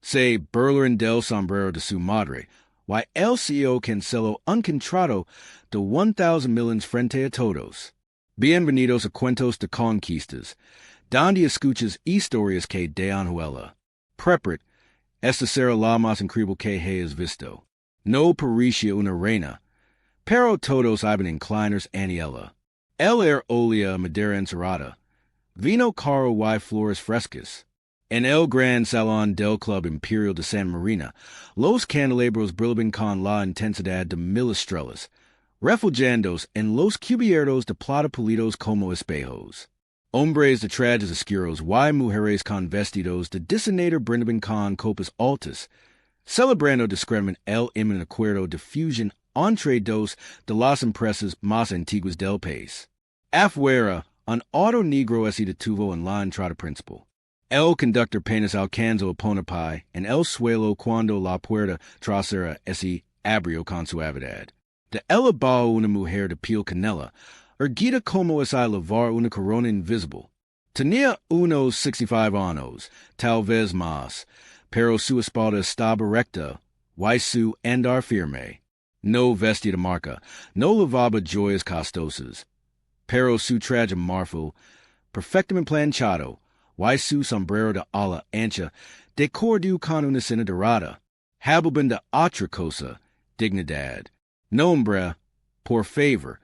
Se burlaron del sombrero de su madre, why el CEO canceló un contrato de 1,000 millones frente a todos. Bienvenidos a Cuentos de Conquistas, donde escuchas historias que dan huella. Prepárate, esta será la más increíble que hayas visto. No parecía una reina, pero todos iban incliners aniela. El olía madera encerrada, vino caro y flores frescas. En el gran salón del Club Imperial de San Marino, los candelabros brillaban con la intensidad de 1,000 estrellas, refulgiéndose en los cubiertos de plata pulidos como espejos. Hombres de trajes oscuros y mujeres con vestidos de diseñador brindaban con copas altas, celebrando discretamente el inminente acuerdo de fusión entre dos de las empresas más antiguas del país. Afuera, un auto negro se detuvo en la entrada principal. El conductor apenas alcanzó a poner pie en el suelo cuando la puerta trasera se abrió con suavidad. De él abajo una mujer de piel canela, erguida como si lavar una corona invisible. Tenía unos 65 años, tal vez más, pero su espalda estaba recta, y su andar firme. No vestía de marca, no lavaba joyas costosas, pero su traje marfil, perfectamente planchado, y su sombrero de ala ancha, decorado con una cena dorada, hablaban de otra cosa, dignidad. Nombre, por favor,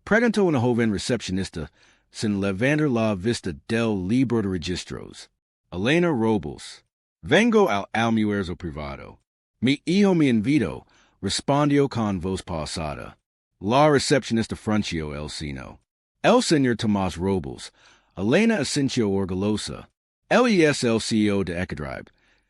preguntó una joven recepcionista, sin levantar la vista del libro de registros. Elena Robles. Vengo al almuerzo privado. Mi hijo me invitó, respondió con voz pausada. La recepcionista frunció el seno. El señor Tomás Robles, Elena asintió orgullosa. Él es el CEO de Ecodrive.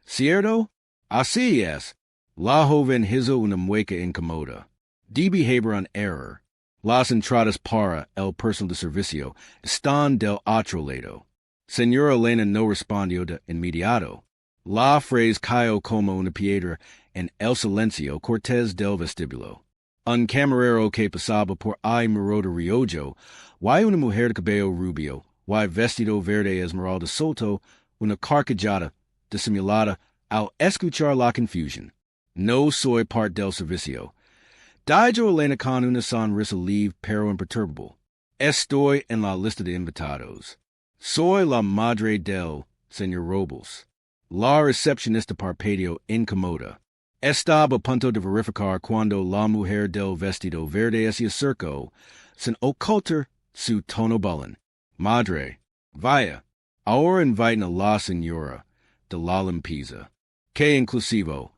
¿Cierto? Así es. La joven hizo una mueca incómoda. De behavior on error. Las entradas para el personal de servicio están del otro lado. Señora Elena no respondió de inmediato. La frase cayó como una piedra en el silencio cortés del vestíbulo. Un camarero que pasaba por ahí miró de reojo, y una mujer de cabello rubio, y vestido verde esmeralda soltó una carcajada disimulada al escuchar la confusión. No soy parte del servicio. Dijo Elena con una sonrisa leve pero imperturbable. Estoy en la lista de invitados. Soy la madre del señor Robles. La recepcionista parpadeó incómoda. Estaba a punto de verificar cuando la mujer del vestido verde se acercó, sin ocultar su tono bullen. Madre, vaya, ahora inviten a la señora de la limpieza. Que inclusivo.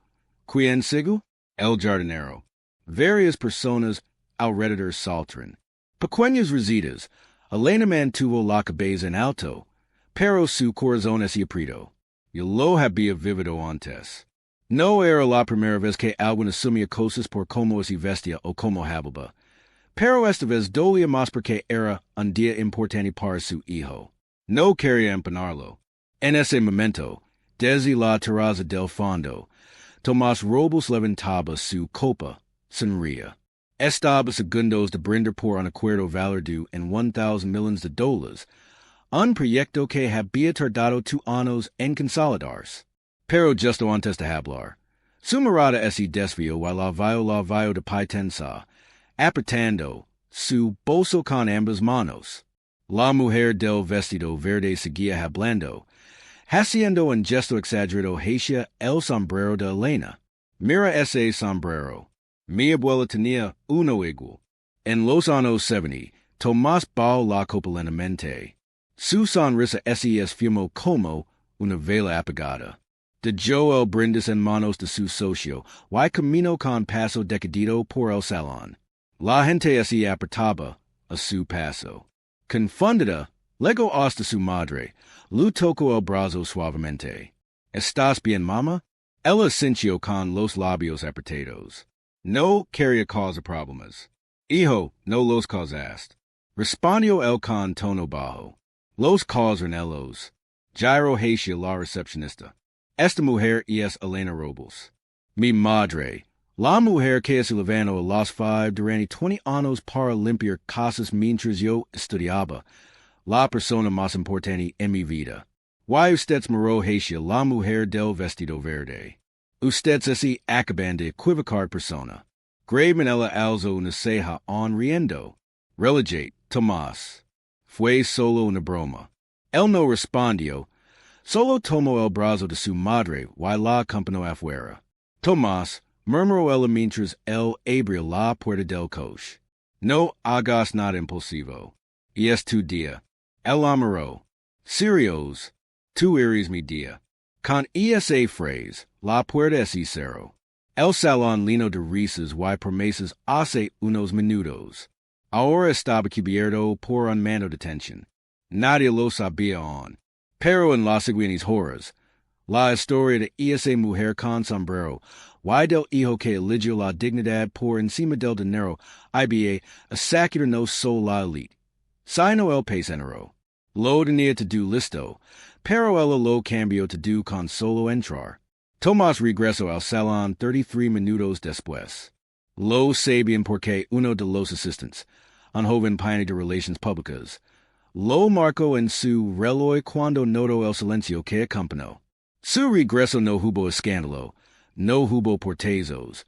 ¿Quién sigo? El jardinero. Varias personas alrededor saltaron. Pequeñas risitas. Elena mantuvo la cabeza en alto, pero su corazón se apretó. Yo lo había vivido antes. No era la primera vez que alguien asumía cosas por cómo se vestía o cómo hablaba, pero esta vez dolía más porque era un día importante para su hijo. No quería empanarlo. En ese momento, desde la terraza del fondo, Tomás Robles levantaba su copa, sonría. Estaba segundos de brindar por un acuerdo valuado en 1,000 millones de dólares, un proyecto que había tardado 2 años en consolidarse. Pero justo antes de hablar, su mirada se desvió y la vio de paitensa, apretando su bolso con ambas manos. La mujer del vestido verde seguía hablando, haciendo un gesto exagerado hacia el sombrero de Elena. Mira ese sombrero. Mi abuela tenía uno igual. En los años 70, Tomás bajó la copa lentamente. Su sonrisa se esfumó como una vela apagada. Dejó el brindis en manos de su socio y caminó con paso decidido por el salón. La gente se apretaba a su paso. Confundida, luego hasta su madre, le tocó el brazo suavemente. ¿Estás bien, mamá? Ella sintió con los labios apretados. No quería causar problemas. Hijo, no los causaste. Respondió él con tono bajo. Los causaron ellos. Gyro hacia la recepcionista. Esta mujer es Elena Robles. Mi madre. La mujer que se levantó a las 5 durante 20 años para limpiar casas mientras yo estudiaba. La persona más importante en mi vida. Why usted moró hacia la mujer del vestido verde? Usted se acaban de equivocar persona. Grave ella alzo una ceja on riendo. Relegate, Tomás. Fue solo una broma. Él no respondió. Solo tomó el brazo de su madre, y la acompañó afuera. Tomás murmuró él mientras él abría la puerta del coche. No hagas nada impulsivo. Y es tu día. Él amarró. Sirios, tú eres mi día. Con esa phrase, la puerta se cerró. El salón lleno de risas y promesas hace unos minutos. Ahora estaba cubierto por un manto de tensión. Nadie lo sabía aún. Pero en las siguientes horas, la historia de esa mujer con sombrero y del hijo que eligió la dignidad por encima del dinero iba a sacudirnos solo la élite, sino el pecenero. Lo tenía to do listo, pero ella lo cambió to do con solo entrar. Tomás regresó al salón 33 minutos después. Lo sabían porque uno de los asistentes, un joven pioner de relaciones públicas, lo marcó en su reloj cuando notó el silencio que acompañó. Su regreso no hubo escándalo, no hubo portezos.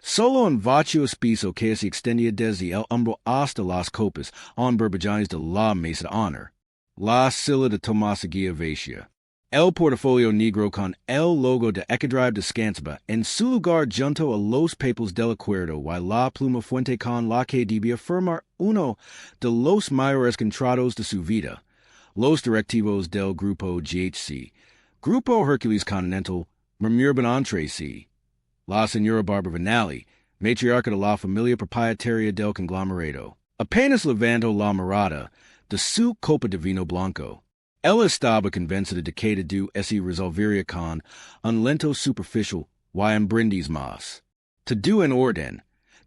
Solo un vacío espacio que se extendía desde el hombro hasta las copas en barbajanes de la mesa de honor. La silla de Tomás seguía vacía. El portafolio negro con el logo de Equidrive descansaba en su lugar junto a los papeles del acuerdo y la pluma fuente con la que debía firmar uno de los mayores contratos de su vida, los directivos del Grupo GHC, Grupo Hercules Continental, murmuraban entre sí. La señora Barbara Vanelli, matriarca de la familia propietaria del conglomerado, apenas levantó la mirada de su copa de vino blanco. Ella estaba convencida de que todo se resolvería con un lento superficial y un brindis más. Todo en orden.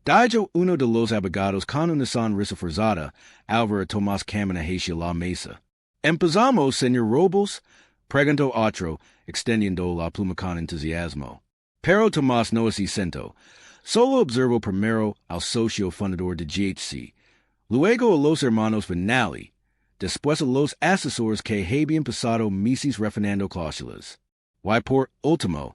Dijo uno de los abogados con una sonrisa forzada al ver a Tomás caminar hacia la mesa. ¿Empezamos, señor Robles? Preguntó otro, extendiendo la pluma con entusiasmo. Pero Tomás no se sentó. Solo observó primero al socio fundador de GHC, luego a los hermanos Vanelli, después a los asesores que habían pasado meses refinando cláusulas. Y por último,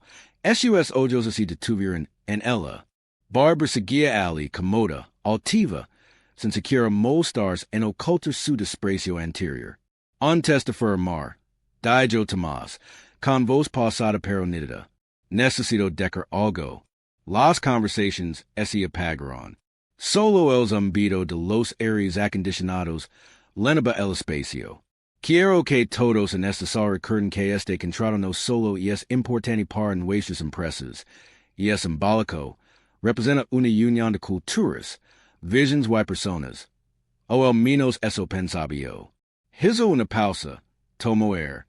sus ojos se detuvieron en ella. Barbara seguía Ali, cómoda, altiva, sin siquiera molestarse en ocultar su desprecio anterior. Antes de firmar, dijo Tomás, con voz pausada pero nítida. Necesito decir algo. Las conversaciones se apagaron. Solo el zumbido de los aires acondicionados llenaba el espacio. Quiero que todos en esta sala recuerden que este contrato no solo es importante para nuestras empresas, es simbólico, representa una unión de culturas, visions y personas. O al menos eso pensaba yo. Hizo una pausa, tomó aire.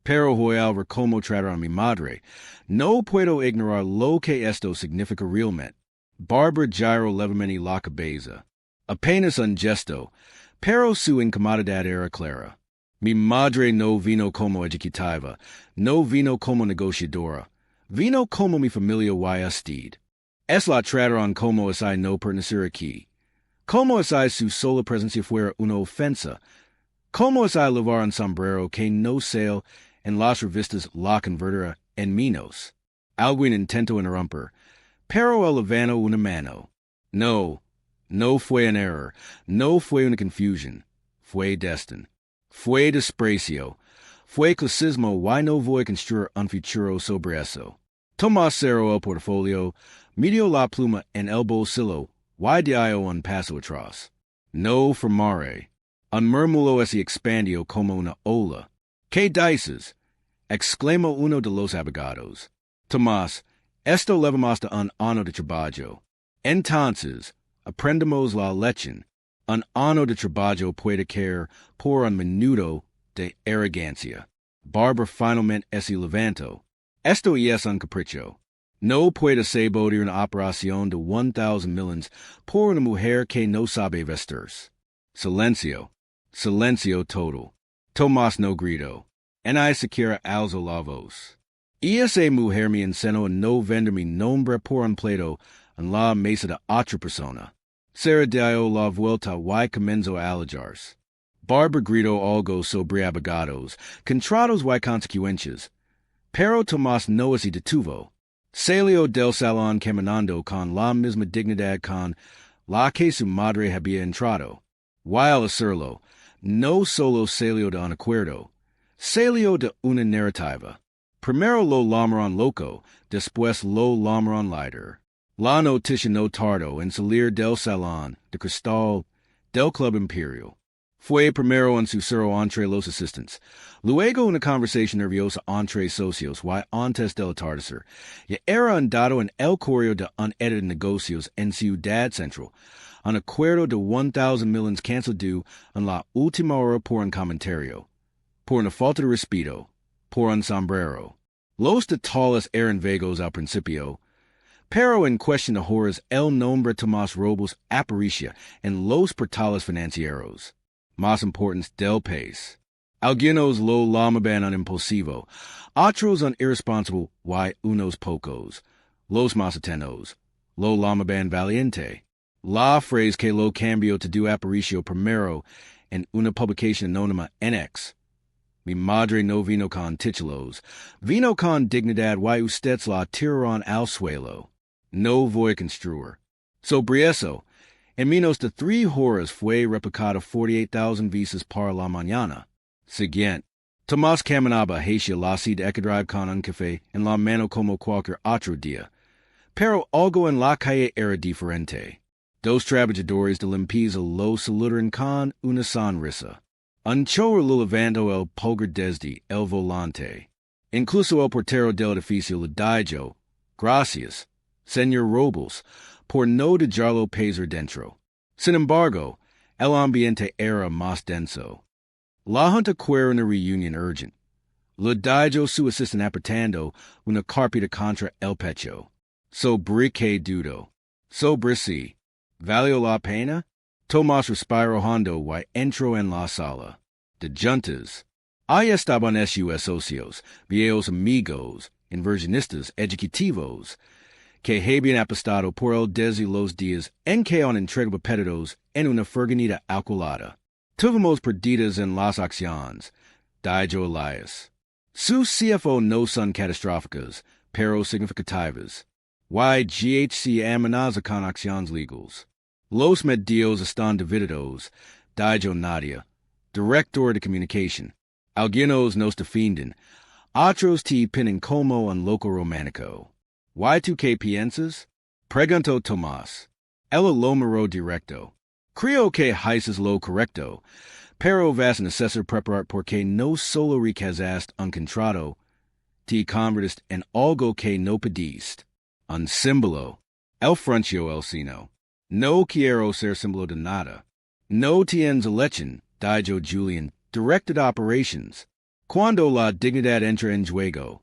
Pero voy a ver cómo tratar a mi madre. No puedo ignorar lo que esto significa realmente. Barbara giró levemente la cabeza. Apenas un gesto, pero su incomodidad era clara. Mi madre no vino como ejecutiva, no vino como negociadora, vino como mi familia y usted. Es la trataron como si no perteneciera aquí. Como si su sola presencia fuera una ofensa. Como si llevar un sombrero que no sea en las revistas la convertirá en menos. Alguien intentó interrumpir, pero él levantó una mano. No fue un error, no fue una confusión, fue destino, fue desprecio, fue clasismo y no voy a construir un futuro sobre eso. Tomás cerró el portafolio, metió la pluma en el bolsillo y dio un paso atrás. No firmaré. Un murmullo se expandió como una ola. ¿Qué dices? Exclamó uno de los abogados. Tomás, esto leva más de un año de trabajo. Entonces, aprendamos la lección. Un año de trabajo puede caer por un minuto de arrogancia. Barbara finalmente se levantó. Esto es un capricho. No puede sabotear una operación de 1,000 millones por una mujer que no sabe vestirse. Silencio. Silencio total. Tomás no gritó. Ni siquiera alzó la voz. Esa mujer me enseñó a no vender mi nombre por un pleito en la mesa de otra persona. Sarah dio la vuelta y comenzó a alejarse. barber grito algo sobre abogados, contratos y consecuencias, pero Tomás no es detuvo. Salió del salón caminando con la misma dignidad con la que su madre había entrado. Y al hacerlo, no solo salió de un acuerdo, salió de una narrativa. Primero lo llamaron loco, después lo llamaron líder. La noticia no tardó en salir del salón de cristal del Club Imperial. Fue primero un susurro entre los asistentes, luego una conversación nerviosa entre socios y antes del atardecer. Ya era andado en el correo de unedited negocios en Ciudad Central, un acuerdo de 1,000 millones cancelado en la última hora por un comentario, por una falta de respeto, por un sombrero. Los detalles eran vagos al principio, pero en cuestión de horas el nombre Tomás Robles aparecía en los portales financieros más importantes del país. Algunos lo llamaban un impulsivo, otros un irresponsable y unos pocos, los más atentos, lo llamaban valiente. La frase que lo cambió todo apareció primero en una publicación anónima NX. Mi madre no vino con títulos, vino con dignidad y ustedes la tiraron al suelo. No voy a construir. Sobre eso, en menos de 3 horas fue replicado 48,000 veces para la mañana siguiente. Tomás caminaba hacia la ciudad Equidrive con un café en la mano como cualquier otro día, pero algo en la calle era diferente. 2 trabajadores de limpieza lo saludaron con una sonrisa. Un chorro lo levantó el pulgar desde el volante. Incluso el portero del edificio le dijo, gracias, señor Robles, por no dejarlo pasar dentro. Sin embargo, el ambiente era más denso. La junta quiere una reunión urgente. Le dijo su asistente apretando una carpeta contra el pecho. Sobre qué dudo. Sobre si. ¿Valió la pena? Tomás respiró hondo y entró en la sala. De juntas. Ahí estaban sus socios, viejos amigos, inversionistas ejecutivos, que habían apostado por él desde los días en que han entregado pedidos en una furgoneta alquilada. Tuvimos perdidas en las acciones, dijo Elias. Sus CFO no son catastróficas, pero significativas. YGHC amenaza con acciones legales. Los medios están divididos, dijo Nadia, director de comunicación. Algunos nos defienden, otros te pinen como un loco romántico. ¿Y tú qué piensas? Preguntó Tomás. Ella lo miró directo. Creo que haces lo correcto, pero vas a necesitar preparar porque no solo rechazaste un contrato, te convertiste en algo que no pediste. Un símbolo. El frunció el seno. No quiero ser símbolo de nada. No tienes election, dijo Julian, director de operations. Cuando la dignidad entra en juego,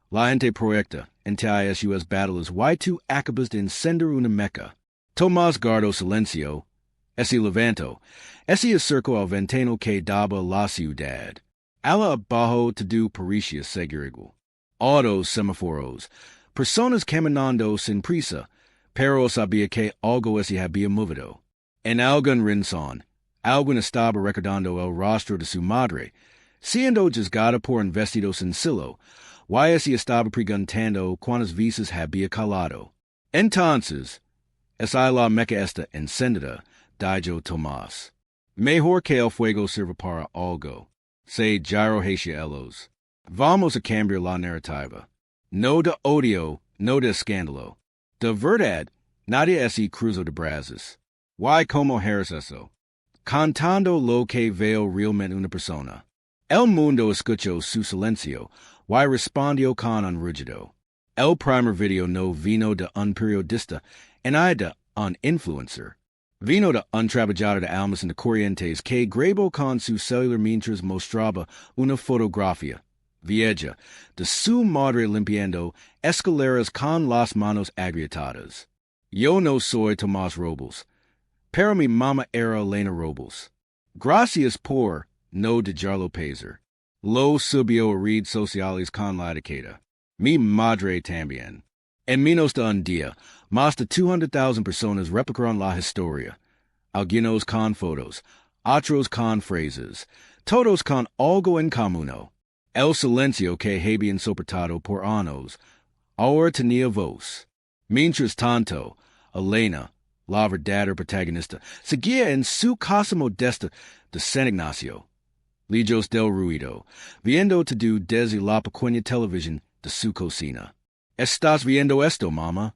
la gente proyecta, entre sus battles y tú acabas de encender una meca. Tomás guardó silencio. Ese levantó. Ese acercó al ventano que daba la ciudad. Ala abajo todo parecía seguro. Autos, semáforos, personas caminando sin prisa, pero sabía que algo se había movido. En algún rincón, alguien estaba recordando el rostro de su madre, siendo juzgada por un vestido sencillo, y se estaba preguntando cuántas veces había calado. Entonces, esa la meca está encendida, dijo Tomás. Mejor que el fuego sirva para algo. Se giró hacia ellos. Vamos a cambiar la narrativa. No de odio, no de escándalo. De verdad, nadie es cruzo de brazos. ¿Y cómo eres eso? Contando lo que veo realmente una persona. El mundo escuchó su silencio, y respondió con un rugido. El primer video no vino de un periodista, ni de un influencer. Vino de un trabajador de almas corrientes que grabó con su celular mientras mostraba una fotografía vieja de su madre limpiando escaleras con las manos agrietadas. Yo no soy Tomás Robles, pero mi mamá era Elena Robles. Gracias por no dejarlo pasar. Lo subió a redes sociales con la etiqueta. Mi madre también. En menos de un día, más de 200,000 personas replicaron la historia. Algunos con fotos, otros con phrases, todos con algo en común. El silencio que habían soportado por años, ahora tenía voz. Mientras tanto, Elena, la verdadera protagonista, seguía en su casa modesta de San Ignacio, lejos del ruido, viendo todo desde la pequeña televisión de su cocina. ¿Estás viendo esto, mamá?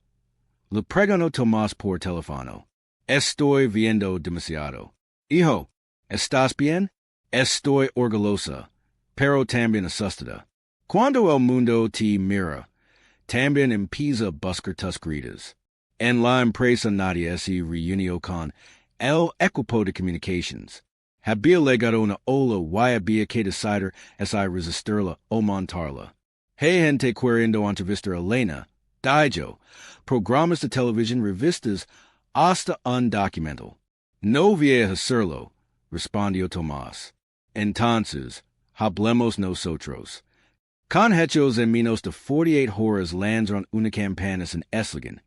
Le preguntó Tomás por teléfono. Estoy viendo demasiado. Hijo, ¿estás bien? Estoy orgullosa, pero también asustada. Cuando el mundo te mira, también empieza a buscar tus gritas. En la empresa nadie se reunió con el equipo de comunications. Había llegado una ola y había que decidir si resistirla o montarla. Hay gente queriendo entrevistar a Elena, dijo, programas de televisión, revistas, hasta un documental. No voy a hacerlo, respondió Tomás. Entonces, hablemos nosotros. Con hechos en menos de 48 horas lanzaron una campaña en Esslingen.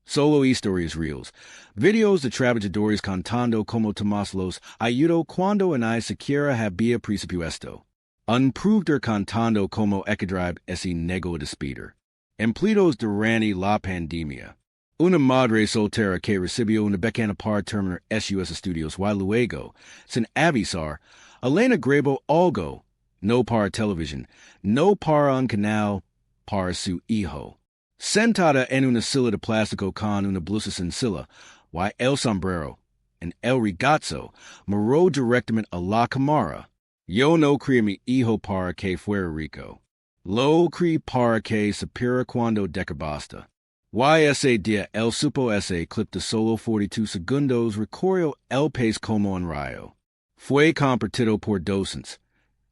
Solo historias reales, videos de trabajadores contando cómo Tomás los ayudó cuando ni siquiera había principio esto. Un productor contando cómo Equidrive se negó a despedir. Empleados durante la pandemia. Una madre soltera que recibió una beca para terminar sus estudios y luego, sin avisar, Elena grabó algo, no para televisión, no para un canal, para su hijo. Sentada en una silla de plástico con una blusa sencilla, y el sombrero, en el regazo, miró directamente a la cámara. Yo no crié mi hijo para que fuera rico. Lo crié para que supiera cuando decabasta. Y ese día el supo ese clip de solo 42 segundos recorrió el país como un rayo. Fue compartido por docentes,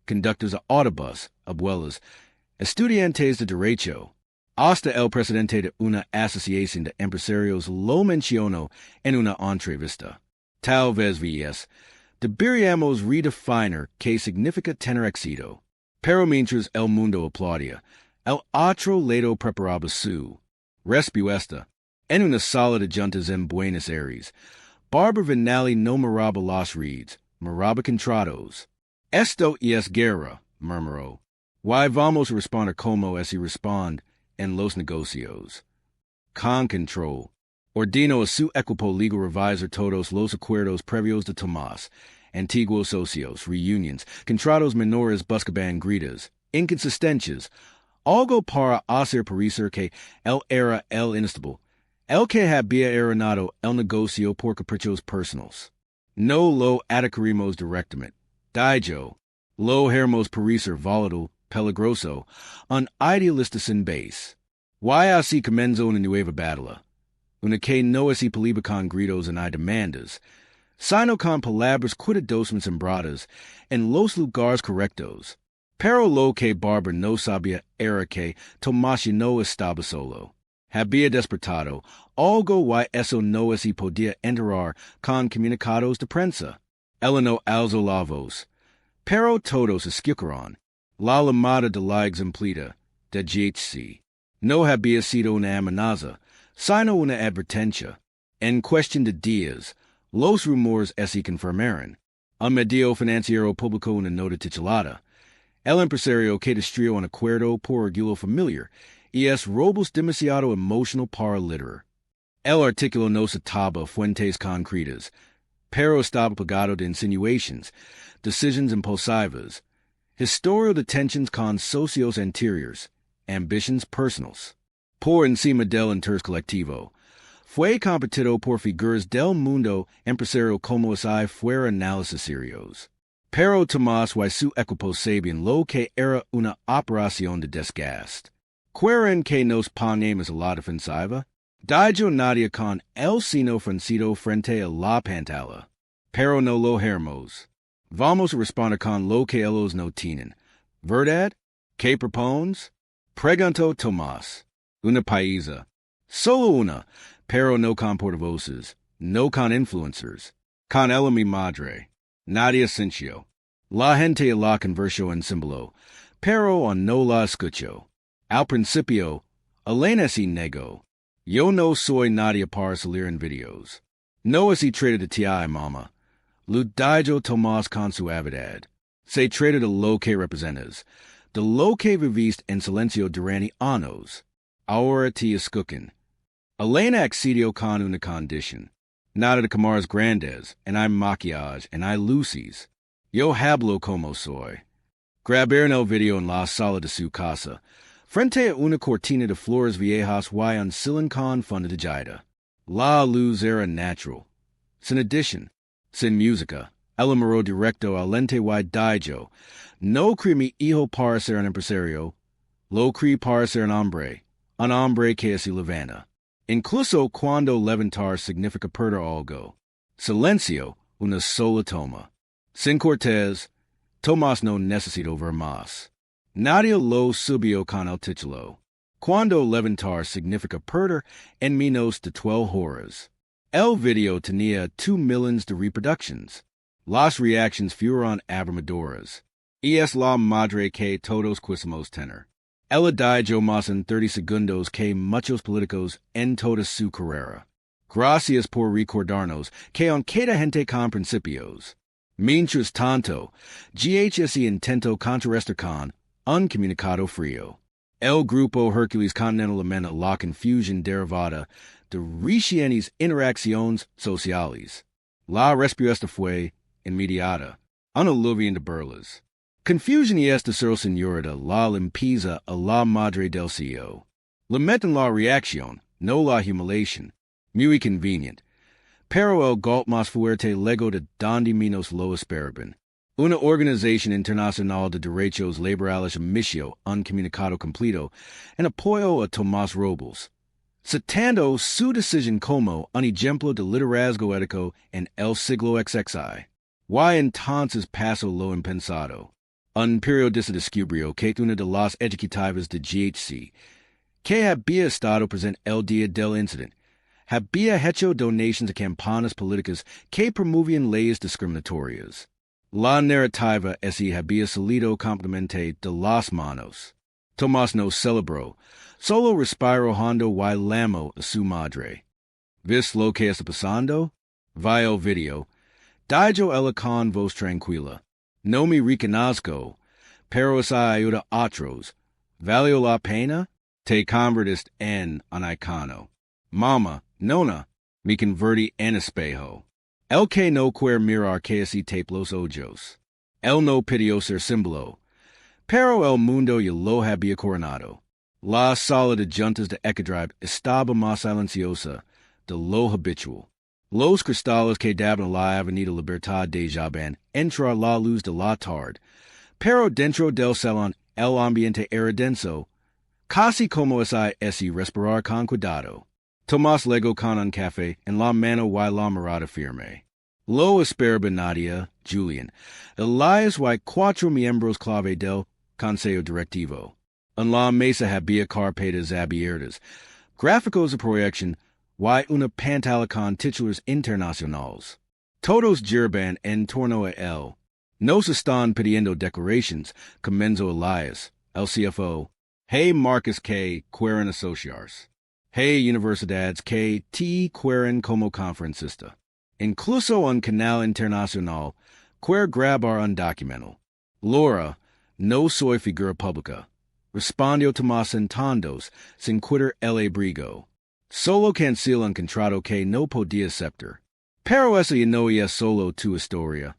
conductores de autobús, abuelas, estudiantes de derecho. Hasta el presidente de una asociación de empresarios lo mencionó en una entrevista. Tal vez deberíamos redefinir qué significa tener éxito. Pero mientras el mundo aplaudía, el otro lado preparaba su respuesta. En una sala de juntas en Buenos Aires, Barbara Vinali no miraba las redes, miraba contratos. Esto es guerra, murmuró. Y vamos a responder como se responde en los negocios. Con control. Ordeno a su equipo legal revisar todos los acuerdos previos de Tomás, antiguos socios, reunions, contratos menores buscaban gritas, inconsistencias, algo para hacer parecer que él era el inestable, el que había arruinado el negocio por caprichos personales. No lo atacaremos directamente, dijo, lo haremos parecer volátil, peligroso, un idealista sin base. Y así comenzó una nueva batalla, una que no se pelea con gritos y demandas, sino con palabras cuidadosamente sembradas en los lugares correctos. Pero lo que Barbara no sabía era que Tomás no estaba solo. Había despertado algo y eso no se podía enterar con comunicados de prensa. Ella no alzó la voz, pero todos escucharon. La llamada de la exemplita de GHC no había sido una amenaza, sino una advertencia. En cuestión de días, los rumores se confirmaron. Un medio financiero publicó una nota titulada El empresario que destruyó un acuerdo por orgullo familiar y es robos demasiado emotional para literar. El artículo no citaba fuentes concretas, pero estaba plagado de insinuations, decisions impulsivas, historial de tensions con socios anteriores, ambitions personals. Por encima del interés colectivo, fue competido por figuras del mundo empresario como si fuera análisis serios. Pero Tomás y su equipo sabían lo que era una operación de desgaste. ¿Quieren que nos pongamos a la defensiva? Dijo nadie con el seno fruncido frente a la pantalla. Pero no lo haremos. Vamos a responder con lo que ellos no tienen. ¿Verdad? ¿Qué propones? Preguntó Tomás. Una paisa. Solo una, pero no con portavoces, no con influencers. Con ella mi madre. Nadie sintió. La gente la conversó en símbolo, pero no la escuchó. Al principio, Elena se negó. Yo no soy nadie para salir en videos. No es trata de ti, mamá. Ludijo Tomás con su avidad. Se trata de lo que representas, de lo que viviste en silencio durante años. Ahora te escuchan. Elena accedió con una condición. Nada de camaras grandes, en hay maquillaje, en hay luces. Yo hablo como soy. Grabaron el video en la sala de su casa, frente a una cortina de flores viejas y un silicón fundida. La luz era natural. Sin edición, sin música, el amor directo al lente y dijo, no cree mi hijo para ser un empresario, lo cree para ser un hombre que se levanta. Incluso cuando levantar significa perder algo. Silencio, una sola toma. Sin cortes, Tomás no necesitó ver más. Nadie lo subió con el título. Cuando levantar significa perder en menos de 12 horas. El video tenía 2 millones de reproductions. Las reacciones fueron abrumadoras. Y es la madre que todos quisimos tener. Ella dijo más en 30 segundos que muchos políticos en toda su carrera. Gracias por recordarnos que aún queda gente con principios. Mientras tanto, GHS intentó contrarrestar con un comunicado frío. El grupo Hercules Continental lamenta la confusión derivada de recientes interacciones sociales. La respuesta fue inmediata, una lluvia de burlas. Confusión y esta ser señorita la limpieza a la madre del CEO. Lamentan la reacción, no la humillación. Muy convenient. Pero el golpe más fuerte llegó de donde menos lo esperaban. Una organización internacional de derechos laborales emitió un comunicado completo en apoyo a Tomás Robles, citando su decisión como un ejemplo de liderazgo ético en el siglo XXI. Y entonces pasó lo impensado. Un periodista descubrió que una de las ejecutivas de GHC, que había estado presente el día del incidente, había hecho donaciones a campañas políticas que promovían leyes discriminatorias. La narrativa esa había salido completamente de las manos. Tomás no celebró, solo respiró hondo y llamó a su madre. ¿Vis lo que está pasando? Vi el video. Dijo ella con voz tranquila. No me reconozco, pero esa ayuda a otros. ¿Valió la pena? Te convertiste en un icono. Mama, nona, me convertí en espejo. El que no quiere mirar que así tape los ojos. El no pidió ser símbolo, pero el mundo ya lo había coronado. La sala de juntas de Ecodrive estaba más silenciosa de lo habitual. Los cristales que daban a la avenida Libertad de Jaban entra la luz de la tarde, pero dentro del salón el ambiente era denso, casi como ese respirar con cuidado. Tomás legó con un café en la mano y la mirada firme. Lo esperaba Nadia, Julian, Elias y 4 miembros clave del Consejo Directivo. En la mesa había carpetas abiertas, gráficos de proyección y una pantalla con títulos internacionales. Todos giraban en torno a él. Nos están pidiendo declaraciones, comenzó Elias, el CFO. Hey Marcus que quieren asociarse. Hey universidades que te quieren como conferencista. Incluso un canal internacional quiere grabar un documento. Laura, no soy figura pública. Respondió Tomás en tondos, sin quitar el abrigo. Solo canceló un contrato que no podía aceptar. Pero eso ya no es solo tu historia.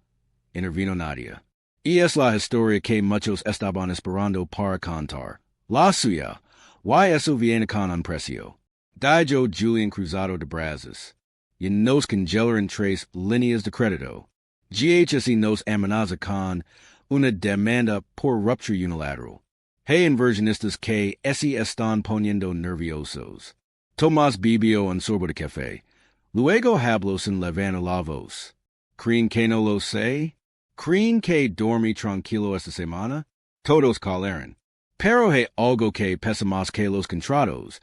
Intervino Nadia. Y es la historia que muchos estaban esperando para contar. La suya. Y eso viene con un precio. Dijo Julian cruzado de brazos. Y nos congelaron 3 líneas de crédito. GHS nos amenaza con una demanda por ruptura unilateral. Hey inversionistas que se están poniendo nerviosos. Tomás bebió un sorbo de café. Luego habló sin levantar la voz. ¿Creen que no lo sé? ¿Creen que dormí tranquilo esta semana? Todos callaron. Pero hay algo que pesa más que los contratos.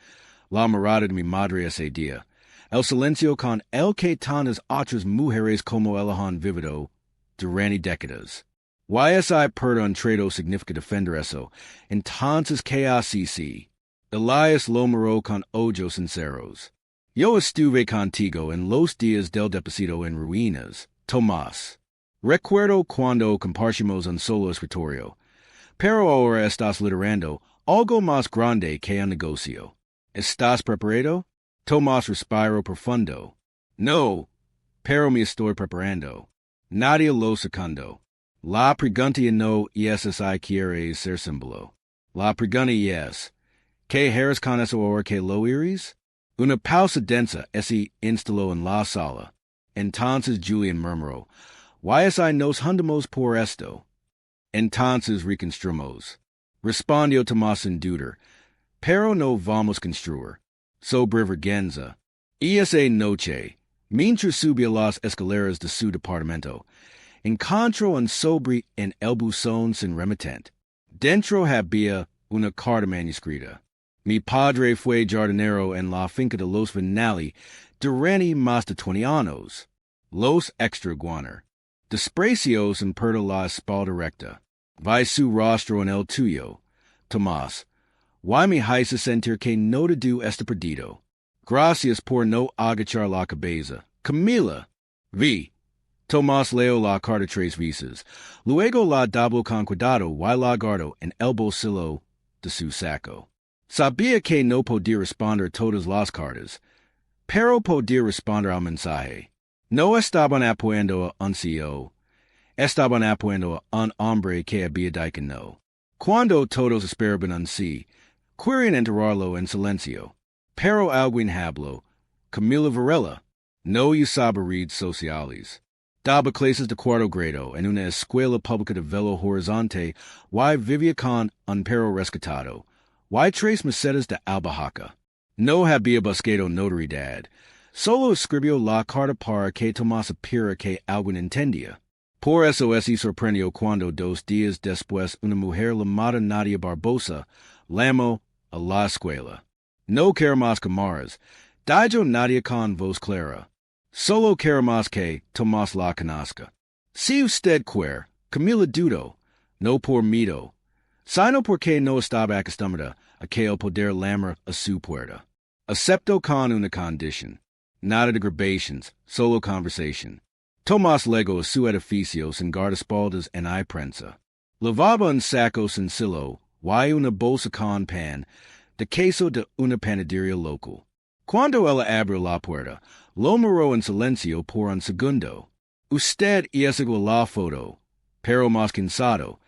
La mirada de mi madre ese día. El silencio con el que tantas otras mujeres como ella han vivido durante décadas. YSI perder un trato significa defender eso. Entonces, ¿qué hace? Elias lo miró con ojos sinceros. Yo estuve contigo en los días del deposito en ruinas. Tomás. Recuerdo cuando compartimos un solo escritorio, pero ahora estás liderando algo más grande que un negocio. ¿Estás preparado? Tomás respiró profundo. No, pero me estoy preparando. Nadie lo segundo. La pregunta no es si quieres ser símbolo. La pregunta es, ¿qué harás con eso ahora que lo eres? Una pausa densa se instaló en la sala. Entonces Julián murmuró, ¿Why si nos hundimos por esto? Entonces reconstruimos. Respondió Tomás sin dudar, pero no vamos construir. Sobre vergüenza. Esa noche, mientras subía las escaleras de su departamento, encontró un sobre en el buzón sin remitente. Dentro había una carta manuscrita. Mi padre fue jardinero en la finca de los Vinali durante más de 20 años. Los extraguaner. Desprecios en perder la espalda recta. Vi su rostro en el tuyo. Tomás, why me hace sentir que no te do este perdido. Gracias por no agachar la cabeza. Camila. Vi. Tomás leo la carta 3 veces. Luego la dobló con cuidado y la guardó en el bolsillo de su saco. Sabía que no podía responder todas las cartas, pero podía responder al mensaje. No estaban apoyando a un CEO. Estaban apoyando a un hombre que había dicho no. Cuando todos esperaban un sí, querían enterrarlo en silencio. Pero alguien habló. Camila Varela. No usaba redes sociales. Daba clases de cuarto grado en una escuela pública de Belo Horizonte y vivía con un perro rescatado. Y 3 mesetas de albahaca. No había buscado notoriedad. Solo escribió la carta para que Tomás supiera que alguien entendía. Por eso se sorprendió cuando 2 días después una mujer llamada Nadia Barbosa llamó a la escuela. No quiero más camaras. Dijo Nadia con voz clara. Solo quiero más que Tomás la conozca. Si usted quiere, Camila dudó. No por miedo, sino porque no estaba acostumbrada a que el poder llamar a su puerta. Aceptó con una condición. Nada de grabations, solo conversation. Tomás legó a su edificio sin guardaespaldas en hay prensa. Lavaba un saco sencillo y una bolsa con pan de queso de una panadería local. Cuando ella abrió la puerta, lo miró en silencio por un segundo. Usted es igual la foto, pero más cansado.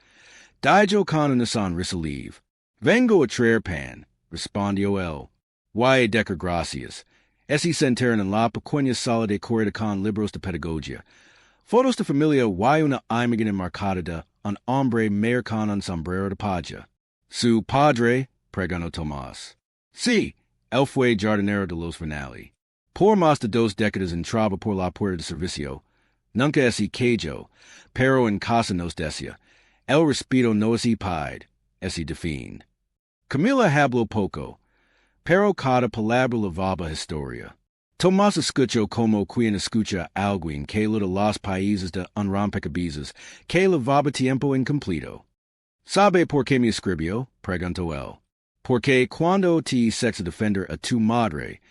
Dijo con una sonrisa leve. Vengo a traer pan, respondió él. Y decar gracias. Se sentaron en la pequeña sala decorada con libros de pedagogia. Fotos de familia y una imagen enmarcada de un hombre mayor con un sombrero de paja. ¿Su padre? Preguntó Tomás. Sí, él fue jardinero de los Vinali. Por más de 2 décadas entraba por la puerta de servicio. Nunca es quejo, pero en casa nos decía. El respeto no es pide, es define. Camila habló poco, pero cada palabra lavaba historia. Tomás escuchó como quien escucha a alguien que lo de los países de un rompecabezas que lavaba tiempo incompleto. ¿Sabe por qué me escribió? Preguntó él. Porque cuando te sexa defender a tu madre,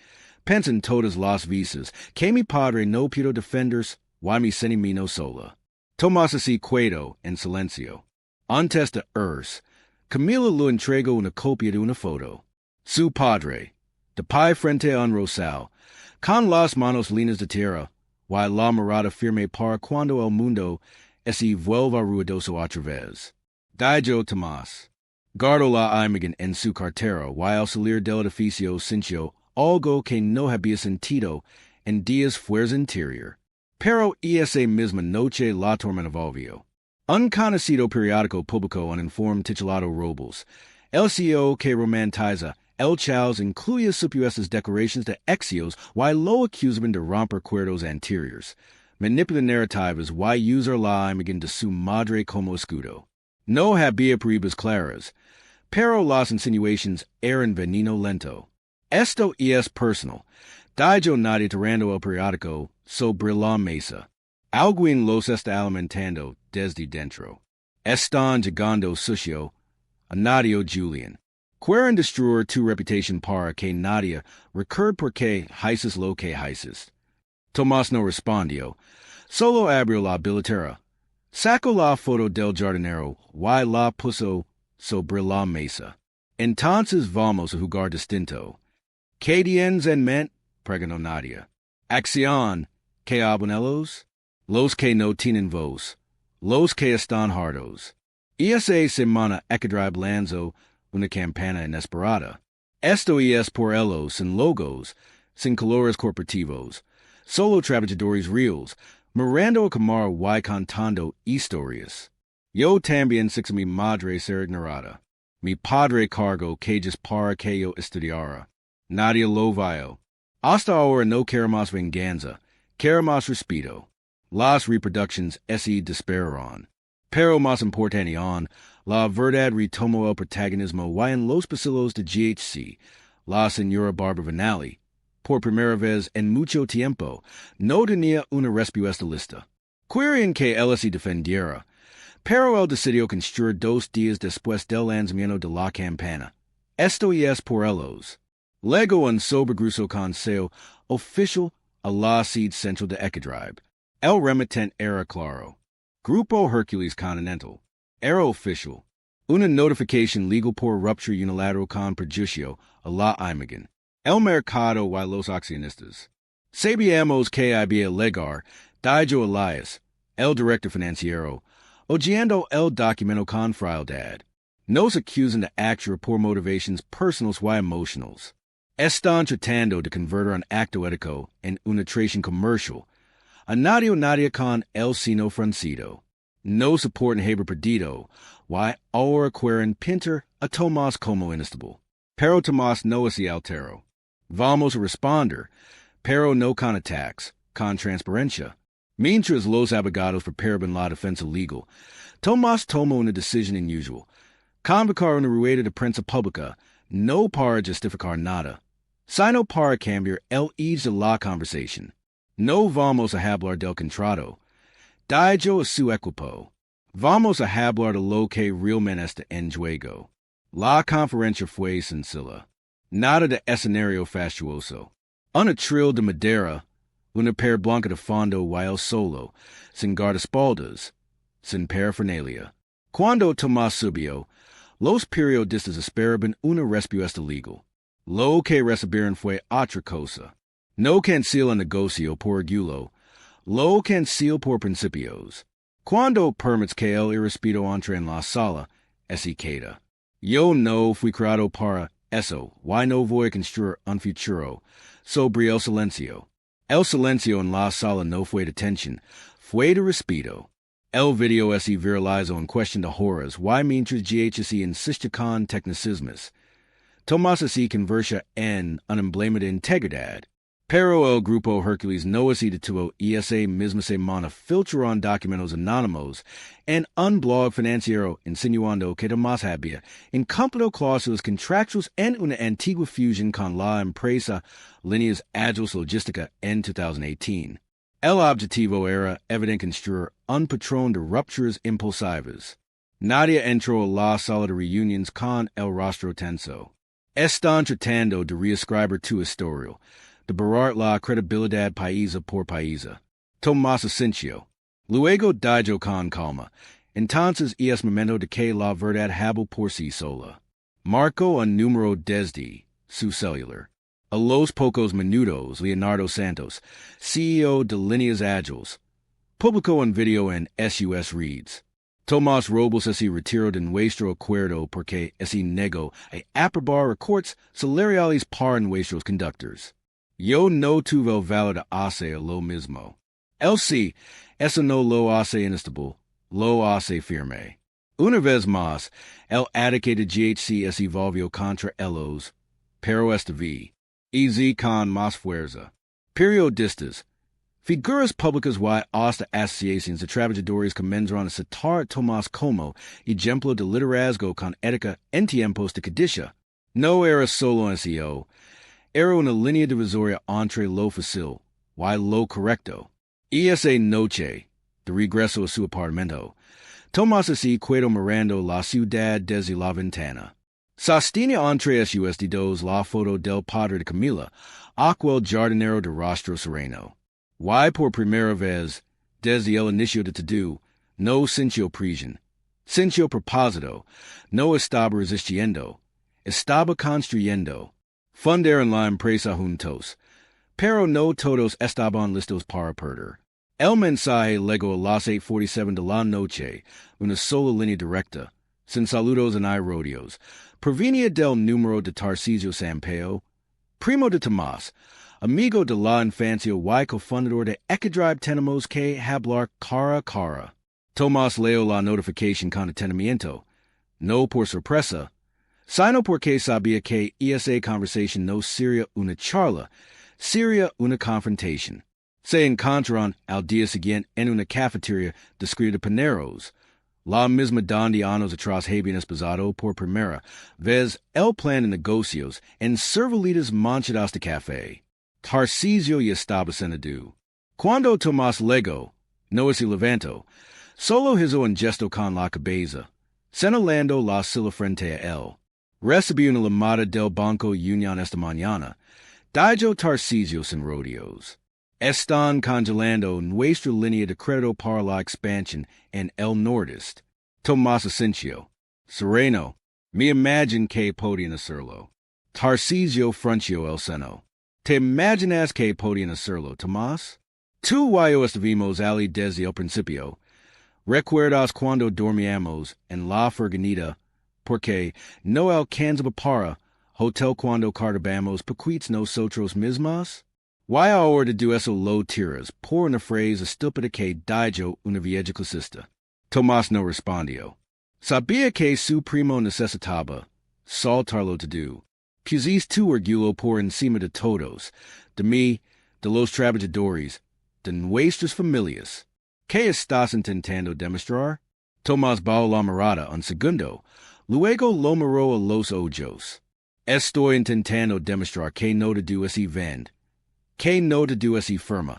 pensan todas las veces que mi padre no pudo defenderse y mi sentimento sola. Tomás así quedó en silencio. Antes de irse, Camila le entregó una copia de una foto. Su padre, de pie frente a un rosal, con las manos llenas de tierra, y la mirada firme para cuando el mundo se vuelva ruidoso otra vez. Dijo Tomás. Guardó la imagen en su cartera y al salir del edificio sintió algo que no había sentido en días fuera interior. Pero esa misma noche la tormenta volvió. Un conocido periódico publicó un informe titulado Robles. El CEO que romantiza el Chaos incluye supuestas declaraciones de exios y lo acusaban de romper acuerdos anteriores, manipula narrativas y usar la imagen de su madre como escudo. No había pruebas claras, pero las insinuaciones eran veneno lento. Esto es personal. Dijo Nadia tirando el periódico sobre la mesa. Alguien los está alimentando desde dentro. Están llegando sucio a Nadia Julián. Quieren destruir tu reputación para que Nadia recuerde por qué haces lo que haces. Tomás no respondió. Solo abrió la billetera. Sacó la foto del jardinero y la puso sobre la mesa. Entonces vamos a jugar distinto. ¿Qué tienes en mente? Preguntó Nadia. Acción. ¿Qué abonelos? Los que no tienen voz. Los que están hartos. Esa semana Ecadribe lanzó una campana inesperada. Esto es por ellos sin logos, sin colores corporativos, solo trabajadores reales, mirando a cámara y contando historias. Yo también sé que mi madre será ignorada. Mi padre cargó calles para que yo estudiara. Nadie lo vio. Hasta ahora no queremos venganza, queremos respeto. Las reproducciones se dispararon. Pero más importante aún, la verdad retomó el protagonismo y en los pasillos de GHC, la señora Barbara Vanelli, por primera vez en mucho tiempo, no tenía una respuesta lista. Querían que él se defendiera, pero él decidió construir 2 días después del lanzamiento de la campana. Esto es por ellos. Luego un sobregrueso consejo oficial a la sede central de Ecadribe. El remitente era claro. Grupo Hercules Continental. Era oficial. Una notificación legal por ruptura unilateral con perjuicio a la imagen. El mercado y los accionistas. Sabíamos que había legar, Dijo Elias, el director financiero, oyendo el documento con frialdad. Nos acusan de actuar por motivaciones personales y emocionales. Están tratando de convertir un acto ético en una traición comercial. A nadie con el sino francido. No soportan haber perdido, y ahora quieren pintar a Tomás como inestable. Pero Tomás no es altero. Vamos a responder, pero no con attacks, con transparencia. Mientras los abogados preparan la defensa legal, Tomás toma una decisión inusual. Convocar una rueda de prensa pública, no para justificar nada, sino para cambiar el eje de la conversación. No vamos a hablar del contrato. Dijo a su equipo. Vamos a hablar de lo que realmente está en juego. La conferencia fue sencilla. Nada de escenario fastuoso. Un atril de madera, una pared blanca de fondo y el solo, sin guardaespaldas, sin parafernalia. Cuando Tomás subió, los periodistas esperaban una respuesta legal. Lo que recibieron fue otra cosa. No cancela negocio por orgullo, lo cancela por principios. Cuando permites que el irrespeto entre en la sala, se queda. Yo no fui creado para eso, y no voy a construir un futuro sobre el silencio. El silencio en la sala no fue de tensión, fue de respeto. El video se viralizó en cuestión de horas, y mientras GHC insiste con tecnicismos. Tomás se conversa en un emblema de integridad. Pero el Grupo Hercules no se detuvo esa misma semana filtraron documentos anónimos en un blog financiero insinuando que Tomás había incumplido cláusulas contractuales en una antigua fusión con la empresa Líneas Ágiles Logística en 2018. El objetivo era evidente construir un patrón de rupturas impulsivas. Nadia entró a la sala de reuniones con el rostro tenso. Están tratando de reescribir tu historia, de borrar la credibilidad paisa por paisa. Tomás asintió. Luego dijo con calma. Entonces es momento de que la verdad hable por sí sola. Marcó un número desde su celular. A los pocos minutos, Leonardo Santos, CEO de Líneas Ágiles, publicó un video en SUS Reads. Tomás Robles se retiró de nuestro acuerdo porque se negó a aprobar recortes salariales para nuestros conductores. Yo no tuve el valor de hacer lo mismo. Él sí, eso no lo hace inestable, lo hace firme. Una vez más, el ataque de GHC se volvió contra ellos, pero esta vez, y con más fuerza. Periodistas, figuras públicas y hasta asociaciones de trabajadores comenzaron a citar a Tomás como ejemplo de liderazgo con ética en tiempos de codicia. No era solo un CEO, era una línea divisoria entre lo fácil y lo correcto. Y esa noche, de regreso a su apartamento, Tomás se quedó mirando la ciudad desde la ventana. Sostenía entre sus dedos la foto del padre de Camila, aquel jardinero de rostro sereno. Y por primera vez, desde el inicio de todo, no sintió presión. Sintió propósito, no estaba resistiendo, estaba construyendo. Fundaron la empresa juntos, pero no todos estaban listos para perder. El mensaje llegó a las 8:47 de la noche, una sola línea directa, sin saludos ni rodeos. Provenía del número de Tarcisio Sampaio, primo de Tomás, amigo de la infancia y cofundador de Equidrive. Tenemos que hablar cara a cara. Tomás leyó la notificación con detenimiento, no por sorpresa, sino porque sabía que esa conversación no sería una charla, sería una confrontación. Se encontraron al día siguiente en una cafetería descrita de paneros, la misma donde años atrás habían esposado por primera vez el plan de negocios en servilitas manchadas de café. Tarcisio ya estaba sentado. Cuando Tomás llegó, no se levantó, solo hizo un gesto con la cabeza, señalando la silla frente a él. Recibí una llamada del Banco Unión esta mañana. Dijo Tarcisio sin rodeos. Están congelando nuestra línea de crédito para la expansión en el Nordeste. Tomás asintió. Sereno, me imagino que podían hacerlo. Tarcisio frunció el seno. ¿Te imaginas que podían hacerlo, Tomás? Tú y yo estuvimos allí desde el principio. ¿Recuerdas cuando dormíamos en la furgoneta? Porque no alcanzaba para hotel cuando cargábamos paquetes nosotros mismos? Why ahora de eso lo tiras por una frase estúpida que dijo una vieja clasista? Tomás no respondió. Sabía que su primo necesitaba soltarlo todo. Pusiste tu orgullo por encima de todos, de mí, de los trabajadores, de nuestras familias. ¿Qué estás intentando demostrar? Tomás bajó la mirada un segundo, luego lo miró a los ojos. Estoy intentando demostrar que no te así vend, que no te así firma,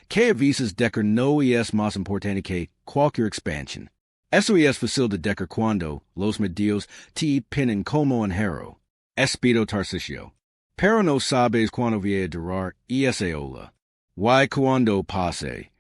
que avisas de que no es más importante que cualquier expansión. Eso es fácil de decir cuando los medios te piden como un hero. Espido Tarcisio. Pero no sabes cuándo voy a durar esa ola. Y cuando pase,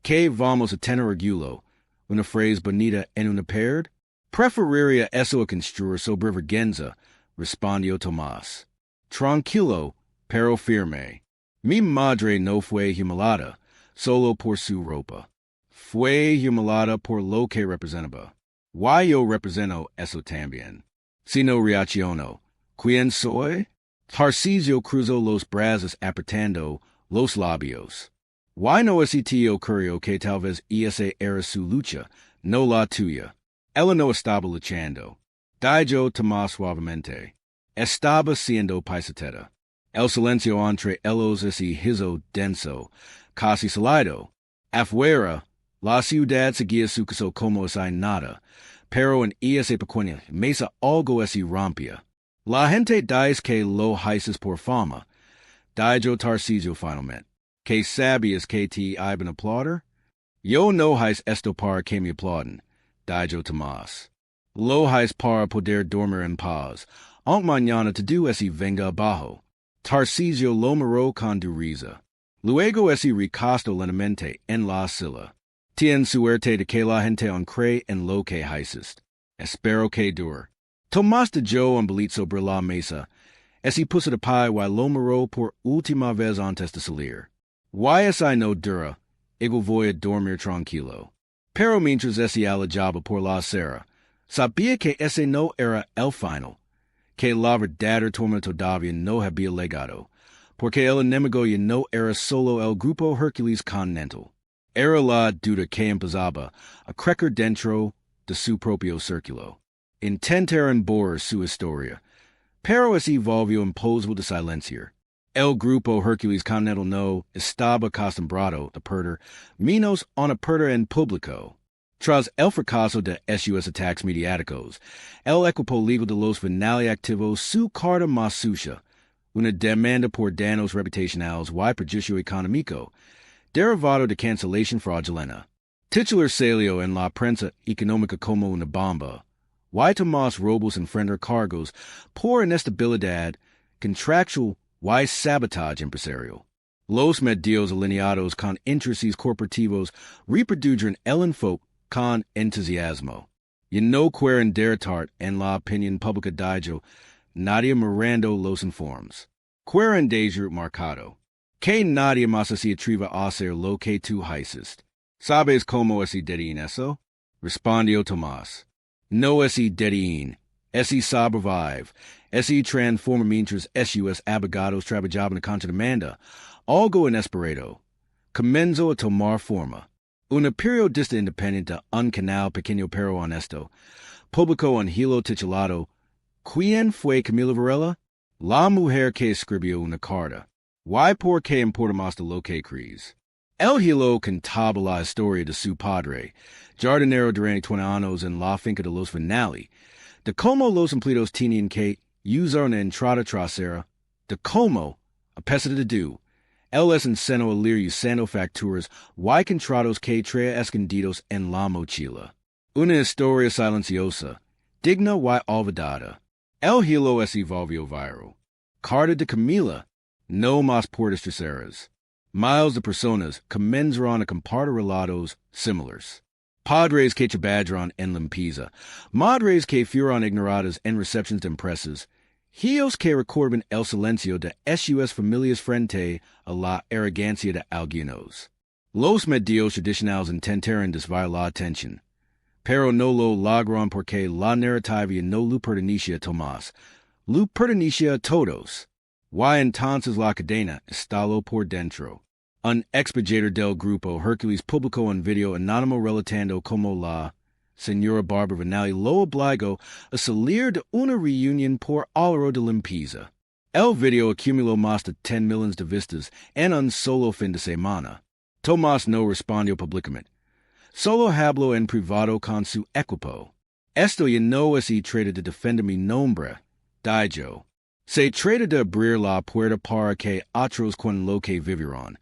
que vamos a tener orgullo, una frase bonita en una perd? Preferiría eso a construir sobre vergüenza, respondió Tomás. Tranquilo, pero firme. Mi madre no fue humillada solo por su ropa. Fue humillada por lo que representaba. Y yo represento eso también. Si no reacciono, ¿quién soy? Tarcisio cruzó los brazos apretando los labios. ¿Y no ese tío ocurrió que tal vez esa era su lucha, no la tuya? Ella no estaba luchando. Dijo Tomás suavemente. Estaba siendo paisatera. El silencio entre ellos se hizo denso, casi sólido. Afuera, la ciudad seguía su caso como si nada, pero en esa pequeña mesa algo se rompía. La gente dice que lo haces por fama. Dijo Tarcisio finalmente. ¿Que sabías que te iban a aplaudir? Yo no hice esto para que me aplauden, dijo Tomás. Lo hice para poder dormir en paz, aunque mañana todo ese venga abajo. Tarcisio lo miró con dureza. Luego ese recostó lentamente en la silla. Tien suerte de que la gente aún cree en lo que haces. Espero que dure. Tomás dejó un boleto sobre la mesa. Ese puso de pie y lo miró por última vez antes de salir. Y ese no dura, ego voy a dormir tranquilo. Pero mientras ese alejaba por la acera, sabía que ese no era el final, que la verdadera tormenta todavía no había llegado, porque el enemigo ya no era solo el grupo Hercules continental. Era la duda que empezaba a crecer dentro de su propio círculo. Intentaron borrar su historia, pero ese volvió imposible de silenciar. El grupo Hercules continental no estaba acostumbrado a perder, menos a perder en público. Tras el fracaso de sus ataques mediáticos, el equipo legal de los finales activó su carta más sucia, una demanda por daños reputacionales y perjuicio económico, derivado de cancelación fraudulenta. Titular salió en la prensa económica como una bomba. Y Tomás robos enfrentar cargos por inestabilidad contractual y sabotaje empresarial. Los medios alineados con intereses corporativos reproducen el enfoque con entusiasmo. Y no quieren derrotar en la opinión pública dijo, nadie mirando los informes. Quieren dejar marcado. Que nadie más se atreva a hacer lo que tú hiciste. ¿Sabes cómo es dedín eso? Respondió Tomás. No es dedín. Es sobrevive. Es transforma mientras esos abogados trabajaban a contrademanda. Algo inesperado. Comenzó a tomar forma. Una periodista independiente, un canal pequeño pero honesto, publicó un hilo titulado ¿Quién fue Camila Varela? La mujer que escribió una carta. ¿Why por qué importa más de lo que crees? El hilo contaba la historia de su padre, jardinero durante 20 años en la finca de los Vinali, de cómo los empleados tenían que usar una entrada trasera, de cómo, a pesar de todo, él es enseñó a leer usando facturas y contratos que trae escondidos en la mochila. Una historia silenciosa, digna y olvidada. El hilo se volvió viral. Carta de Camila, no más puertas traseras. Miles de personas comenzaron a compartir relatos similares. Padres que trabajaron en limpieza, madres que fueron ignoradas en recepciones de empresas, hijos que recuerdan el silencio de sus familias frente a la arrogancia de algunos. Los medios tradicionales intentaron desviar la atención, pero no lo lograron porque la narrativa no le pertenecía a Tomás, le pertenecía a todos. Y entonces la cadena estalló por dentro. Un expeditor del grupo Hércules publicó un video anónimo relatando cómo la señora Barbara Vinali lo obligó a salir de una reunión por hora de limpieza. El video acumuló más de 10 millones de vistas en un solo fin de semana. Tomás no respondió públicamente. Solo habló en privado con su equipo. Esto ya no es trata de defender mi nombre, dijo. Se trata de abrir la puerta para que otros cuenten lo que vivieron.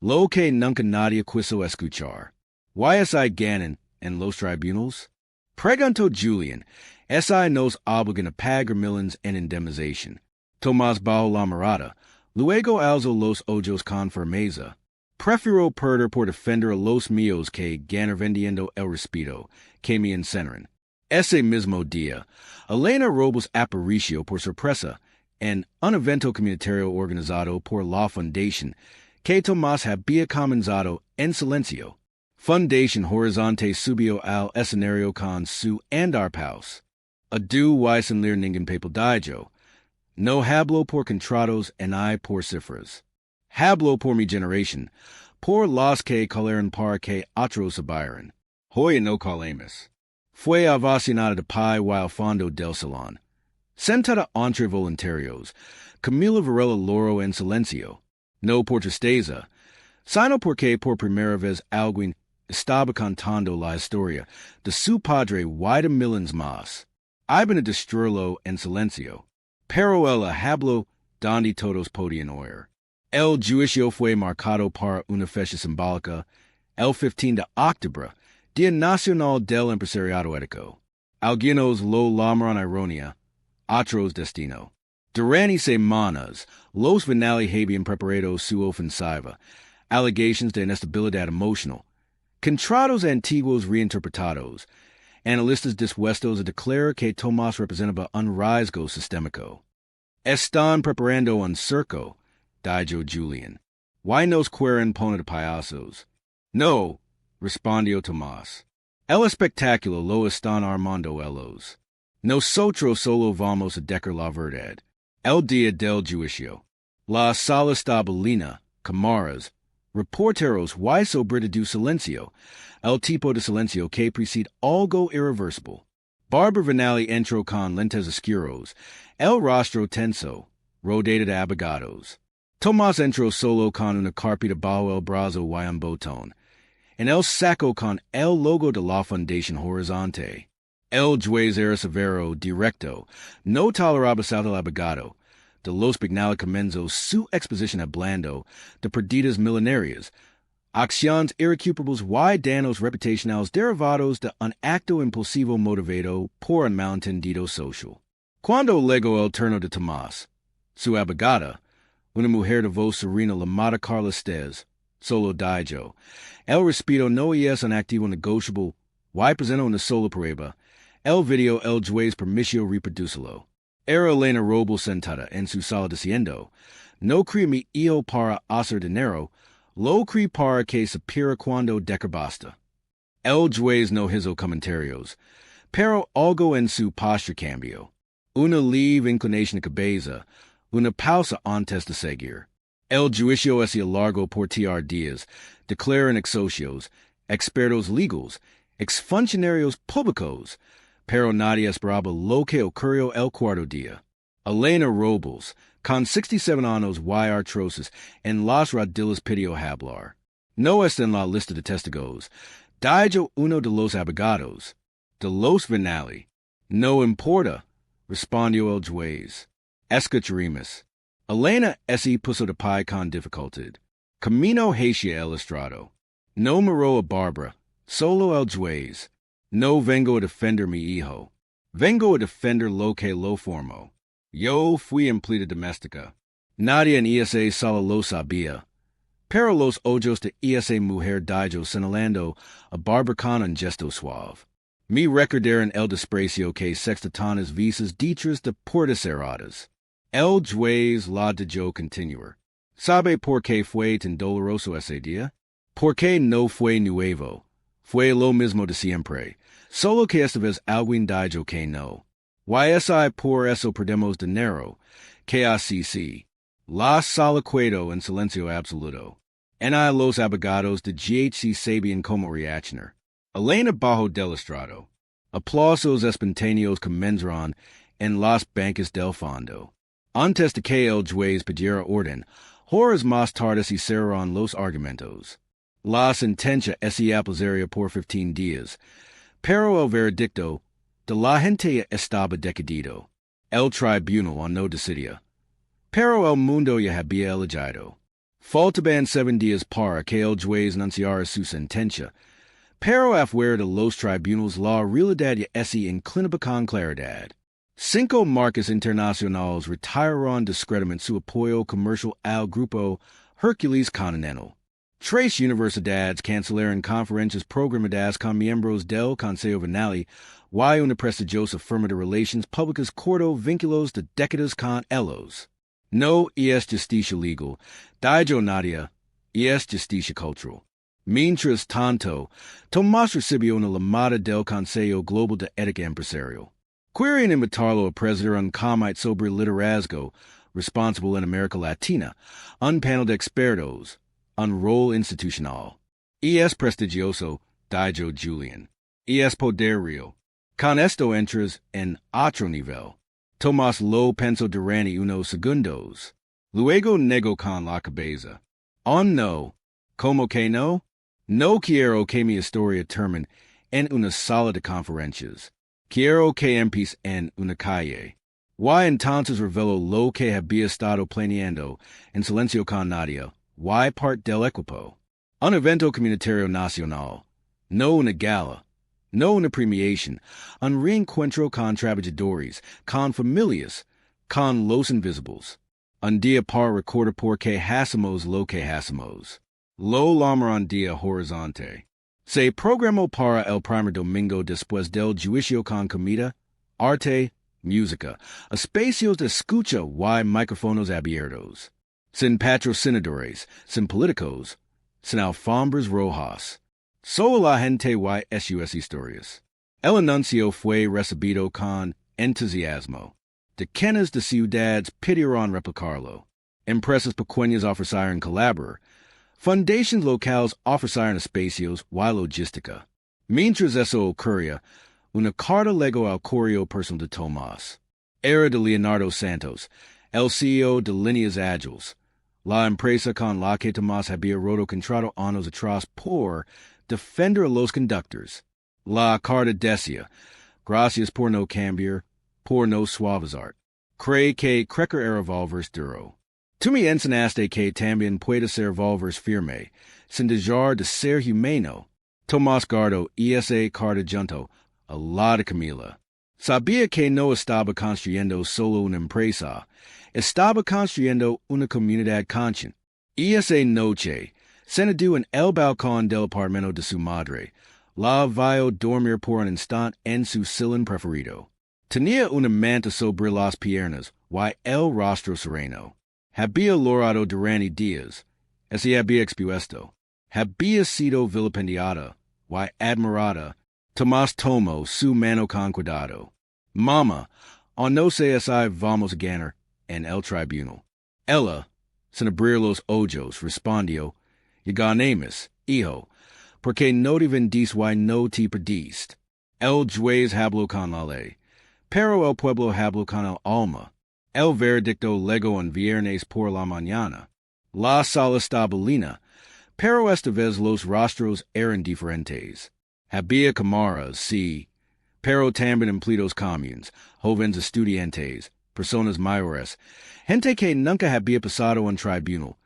Lo que nunca nadie quiso escuchar. ¿Y ganan en los tribunales? Preguntó Julian. Nos obligan a pagar millones en indemnización. Tomás bajó la mirada. Luego alzó los ojos con firmeza. Prefiero perder por defender a los míos que ganar vendiendo el respeto que me enseñan. Ese mismo día, Elena Robles apareció por sorpresa en un evento comunitario organizado por la Fundación que Tomás había comenzado en silencio. Fundación Horizonte subió al escenario con su andarpaus. Adu y sin leer ningún papel dijo. No hablo por contratos ni por cifras. Hablo por mi generación, por los que colaron para que otros sabieran. Hoy no calemos. Fue ovacionada de pie y al fondo del salón. Sentada entre voluntarios, Camila Varela loro en silencio. No por tristeza, sino porque por primera vez alguien estaba contando la historia de su padre y de millones más. Iban a destruirlo en silencio, pero él habló donde todos podían oír. El juicio fue marcado para una fecha simbólica, el 15 de octubre, Día Nacional del Empresariado Ético. Algunos lo llamaron ironía, otros destino. Durante semanas, los Vinali habían preparado su ofensiva, allegations de inestabilidad emocional, contratos antiguos reinterpretados, analistas dispuestos a declarar que Tomás representaba un riesgo sistémico. Están preparando un circo, dijo Julian. ¿Why nos quieren poner de payasos? No, respondió Tomás. El espectáculo lo están armando ellos. Nosotros solo vamos a decir la verdad. El día del juicio. La sala estaba llena, cámaras, reporteros y sobre de silencio, el tipo de silencio que precede algo irreversible. Barbara Vinali entró con lentes oscuros, el rostro tenso, rodeada de abogados. Tomás entró solo con una carpeta bajo el brazo y un botón. En el saco con el logo de la Fundación Horizonte. El juez era severo, directo, no toleraba salto al abogado. De los Vignali comenzó su exposición hablando de pérdidas millonarias, acciones irrecuperables y daños reputacionales derivados de un acto impulsivo motivado por un malentendido social. Cuando llegó el turno de Tomás, su abogada, una mujer de voz serena llamada Carla Estés, solo Daijo. El respeto no es un activo negociable, y presento una sola prueba. El video el juez permitió reproducirlo. Era Elena Robles sentada en su sala diciendo, no crea mi hijo para hacer dinero, lo crea para que supera cuando decarbasta. El juez no hizo comentarios, pero algo en su postura cambió. Una leve inclinación de cabeza, una pausa antes de seguir. El juicio es largo por tiar días, declaran exocios, expertos legals, exfuncionarios públicos, pero nadie esperaba lo que ocurrió el cuarto día. Elena Robles, con 67 años y artrosis, en las rodillas pidió hablar. No está en la lista de testigos. Dijo uno de los abogados. De los venali. No importa, respondió el juez. Escucharemos. Elena se puso de pie con dificultad. Camino hacia el estrado. No miró a Barbara, solo el juez. No vengo a defender mi hijo. Vengo a defender lo que lo formó. Yo fui empleada doméstica. Nadie en esa sala lo sabía. Pero los ojos de esa mujer dijo señalando a Barbara con un gesto suave. Me recordaron el desprecio que sextatones visas dichas de puertas cerradas. El juez la dejó continuar. ¿Sabe por qué fue tan doloroso ese día? Porque no fue nuevo. Fue lo mismo de siempre. Solo que esta vez alguien dijo que no. Y por eso perdemos dinero. Que así sí. La sala quedó en silencio absoluto. Los abogados de GHC sabían cómo reaccionar. Elena bajo del estrado. Aplausos espontáneos comenzaron en las bancas del fondo. Antes de que el juez pidiera orden, horas más tarde se cerraron los argumentos. La sentencia se aplazaría por 15 días, pero el veredicto de la gente estaba decidido. El tribunal no decidía. Pero el mundo ya había elegido. Faltaban 7 días para que el juez anunciara su sentencia, pero afuera de los tribunales la realidad ya se inclinaba con claridad. 5 marcas internacionales retiraron discretamente su apoyo comercial al grupo Hercules Continental. 3 universidades cancelaron conferencias programadas con miembros del Consejo Venal y una prestigiosa firma de relaciones públicas cortó vínculos de décadas con ellos. No es justicia legal, dijo nadie, es justicia cultural. Mientras tanto, Tomás recibió una llamada del Consejo Global de Ética Empresarial. Querían invitarlo a presidir un comité sobre liderazgo responsable en América Latina, un panel de expertos, un rol institucional. Es prestigioso, dijo Julian. Es poder real. Con esto entras en otro nivel. Tomás lo pensó durante unos segundos. Luego negó con la cabeza. Oh no. ¿Cómo que no? No quiero que mi historia termine en una sala de conferencias. Quiero que empiece en una calle. Y entonces reveló lo que había estado planeando en silencio con nadie, y parte del equipo. Un evento comunitario nacional. No una gala. No una premiación. Un reencuentro con trabajadores, con familias, con los invisibles. Un día para recordar por qué hacemos lo que hacemos. Lo llamaron día horizonte. Se programó para el primer domingo después del juicio con comida, arte, música, espacios de escucha y micrófonos abiertos. Sin patrocinadores, sin políticos, sin alfombras rojas. Solo la gente y sus historias. El anuncio fue recibido con entusiasmo. Decanas de ciudades pidieron replicarlo. Empresas pequeñas ofrecieron colaborar. Fundaciones locales ofrecieron espacios y logística. Mientras eso ocurría, una carta llegó al correo personal de Tomás. Era de Leonardo Santos, el CEO de Líneas Ágiles, la empresa con la que Tomás había roto contrato años atrás por defender a los conductores. La carta decía, gracias por no cambiar, por no suavizar. Cree que crecer era revolvers duro. Tú me enseñaste que también puede ser revolvers firme, sin dejar de ser humano. Tomás guardó esa carta junto a la de Camila. Sabía que no estaba construyendo solo una empresa, estaba construyendo una comunidad consciente. Esa noche, cenó en el balcón del apartamento de su madre. La vio dormir por un instante en su sillón preferido. Tenía una manta sobre las piernas, y el rostro sereno. Había logrado durante días, se había expuesto. Había sido vilipendiada, y admirada. Tomás tomó su mano con cuidado. Mama, o no sé si vamos a ganar en el tribunal. Ella, sin abrir los ojos, respondió, y ganemos, hijo, porque no te vendís y no te perdiste. El juez habló con la ley, pero el pueblo habló con el alma. El veredicto llegó en viernes por la mañana. La sala estaba llena, pero esta vez los rostros eran diferentes. Había cámaras, sí, pero también empleados comunes, jóvenes estudiantes, personas mayores, gente que nunca había pasado en tribunal,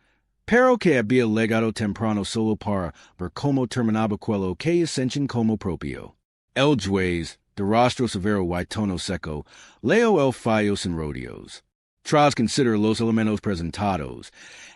pero que había llegado temprano solo para ver cómo terminaba aquello que ascension como propio. El juez, de rostro severo y tono seco, leo el fallo sin rodeos. Tras considerar los elementos presentados,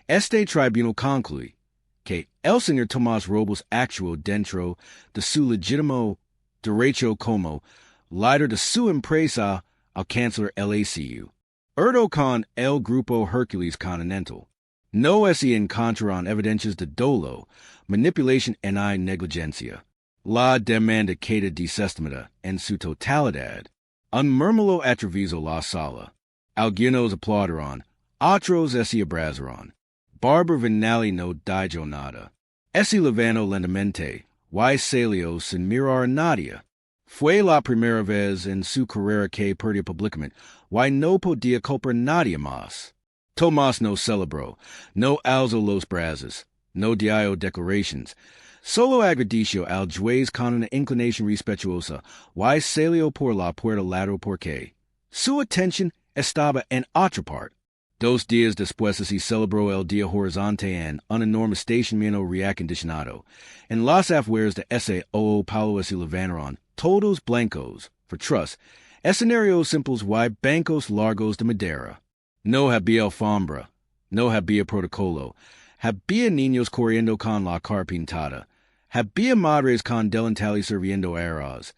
este tribunal concluye que el señor Tomás Robles actuó dentro de su legítimo derecho como líder de su empresa al cancelar el ACU. Erdo con el grupo Hercules Continental. No se encontraron evidencias de dolo, manipulación y negligencia. La demanda queda desestimada en su totalidad. Un murmullo atraviesó la sala. Algunos aplaudieron, otros se abrazaron. Barbara Vinali no dijo nada. Se levantó lentamente, y salió sin mirar a nadie. Fue la primera vez en su carrera que perdió públicamente, y no podía culpar a nadie más. Tomás no celebró, no alzó los brazos, no dio declaraciones. Solo agradeció al juez con una inclinación respetuosa, y salió por la puerta lateral porque su atención estaba en otra parte. 2 días después se celebró el Día Horizonte en un enorme estacionamiento reacondicionado. En las afueras de Sao Paulo se levantaron, todos blancos, for trust, escenarios simples y bancos largos de madera. No había alfombra, no había protocolo, había niños corriendo con la cara pintada, había madres con delantales sirviendo arroz,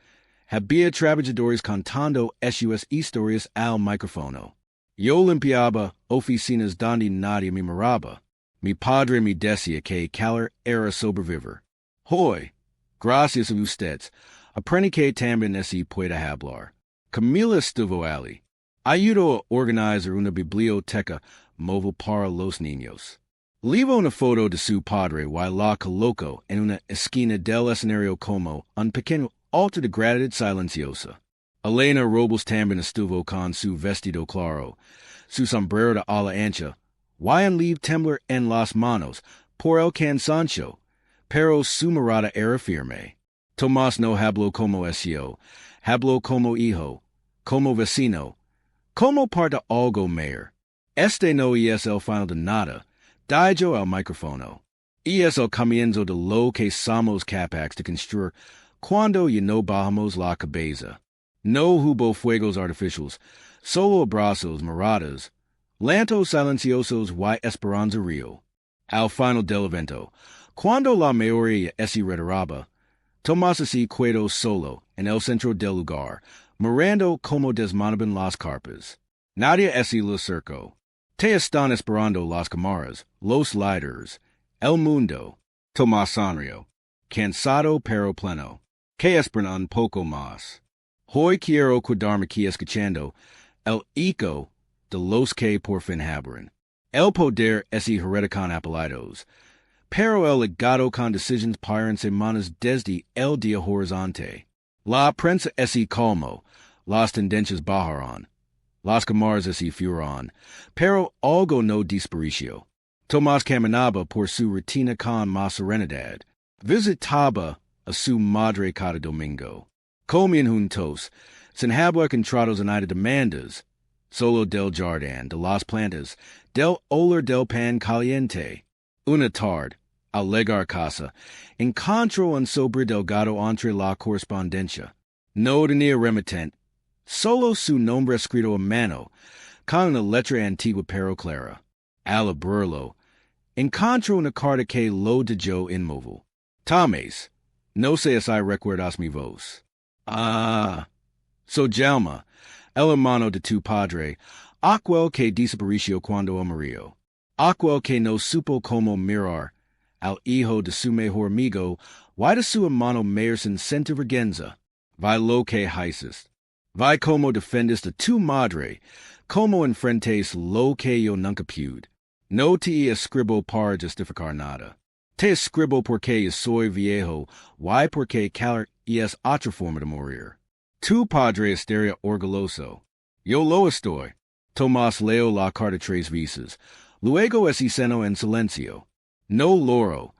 había trabajadores cantando sus historias al micrófono. Yo limpiaba oficinas donde nadie me miraba. Mi padre me decía que calar era sobrevivir. Hoy, gracias a ustedes, aprendí que también se puede hablar. Camila estuvo allí. Ayudó a organizar una biblioteca móvil para los niños. Levo una foto de su padre y la colocó en una esquina del escenario como un pequeño altar de gratitud silenciosa. Elena Robles también estuvo con su vestido claro, su sombrero de ala ancha, y un leve temblar en las manos por el cansancio, pero su mirada era firme. Tomás no habló como yo, habló como hijo, como vecino, como parte de algo mayor. Este no es el final de nada, dijo al micrófono. Es el comienzo de lo que somos capaces de construir cuando ya no bajamos la cabeza. No hubo fuegos artificiales, solo abrazos, miradas, lantos silenciosos y esperanza real. Al final del evento, cuando la mayoría se retiraba, Tomás se quedó solo en el centro del lugar, mirando cómo desmontaban las carpas. Nadie se lo acercó. Te están esperando las cámaras, los lighters, el mundo. Tomás sonrió, cansado pero pleno. Que esperan un poco más. Hoy quiero quedarme aquí escuchando el eco de los que por fin hablan. El poder es heredado con apelados, pero el legado con decisiones para en semanas desde el día horizonte. La prensa es calmo, las tendencias bajaron, las cámaras se fueron, pero algo no desapareció. Tomás caminaba por su rutina con más serenidad. Visitaba a su madre cada domingo. Comían juntos, sin hablar contratos ni demandas, solo del jardín, de las plantas, del olor del pan caliente. Una tarde, al llegar a casa, encontró un sobre delgado entre la correspondencia. No tenía remitente, solo su nombre escrito a mano, con la letra antigua pero clara. Alla burlo. Encontro una carta que lo dejó inmóvil. Tomes. No sé si recuerdas mi voz. Ah. So llama, el hermano de tu padre, aquel que desapareció cuando amarillo. Aquel que no supo cómo mirar al hijo de su mejor amigo, y de su hermano mayor sin sentir vergüenza. Vi lo que hiciste. Vi como defendes de tu madre, como enfrentes lo que yo nunca pude. No te escribo para justificar nada. Te escribo porque soy viejo, y porque calar es otra forma de morir. Tu padre estaría orgulloso. Yo lo estoy. Tomás leo la carta 3 veces. Luego es seno en silencio. No loro.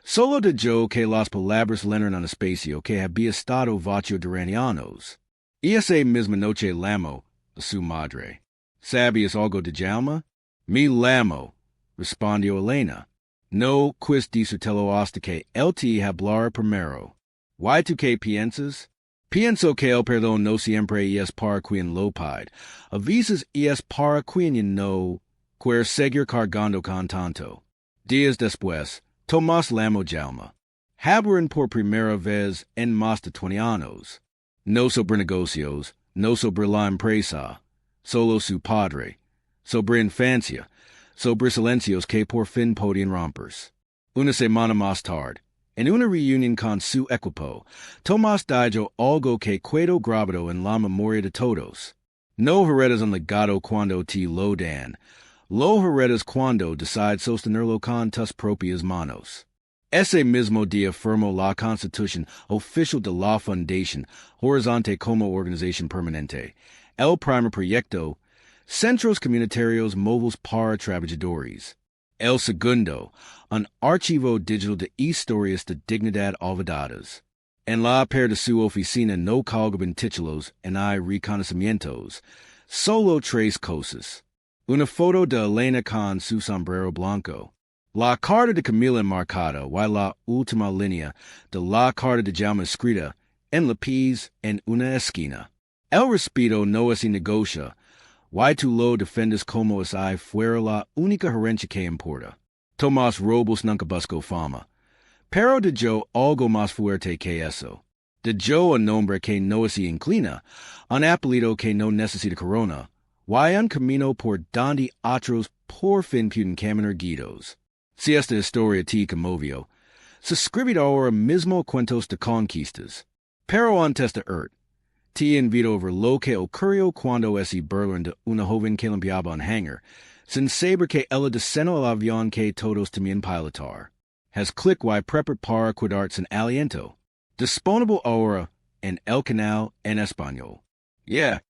Solo de yo que las palabras lenan en espacio que había estado vacío durante años. Y esa misma noche lamo a su madre. ¿Sabías algo de llama? Mi lamo, respondió Elena. No quis decírtelo hasta que él te hablara primero. ¿Y tú qué piensas? Pienso que el perdón no siempre es para quien lo pide. A veces es para quien no quiere seguir cargando con tanto. Días después, Tomás llamó llama. Hablaron por primera vez en más de 20 años. No sobre negocios, no sobre la empresa, solo su padre, sobre infancia, sobre silencios que por fin podían romperse. Una semana más tarde, en una reunión con su equipo, Tomás dijo algo que quedó grabado en la memoria de todos. No heredas un legado cuando te lo dan, lo heredas cuando decides sostenerlo con tus propias manos. Ese mismo día firmó la Constitución oficial de la Fundación Horizonte como organización permanente, el primer proyecto, Centros Comunitarios Móviles para Trabajadores. El segundo, un archivo digital de historias de dignidad olvidadas. En la per de su oficina no colgaban títulos en hay reconocimientos, solo 3 cosas. Una foto de Elena con su sombrero blanco. La carta de Camila enmarcada y la última línea de la carta de llama escrita en lápiz en una esquina. El respeto no es negocia, y tú lo defendes como si fuera la única herencia que importa. Tomás Robles nunca buscó fama, pero de yo algo más fuerte que eso. De yo un nombre que no se inclina, un apellido que no necesita corona, y un camino por donde otros por fin pueden caminar guiados. Si esta historia te conmovió, suscríbete ahora mismo a Cuentos de Conquistas. Pero antes de te invito a ver lo que ocurrió cuando ese Berlín de una joven que limpiaba un hangar, sin saber que ella descendió al avión que todos temían pilotar. Haz clic y prepárate para cuidar sin aliento. Disponible ahora en el canal en español. Yeah,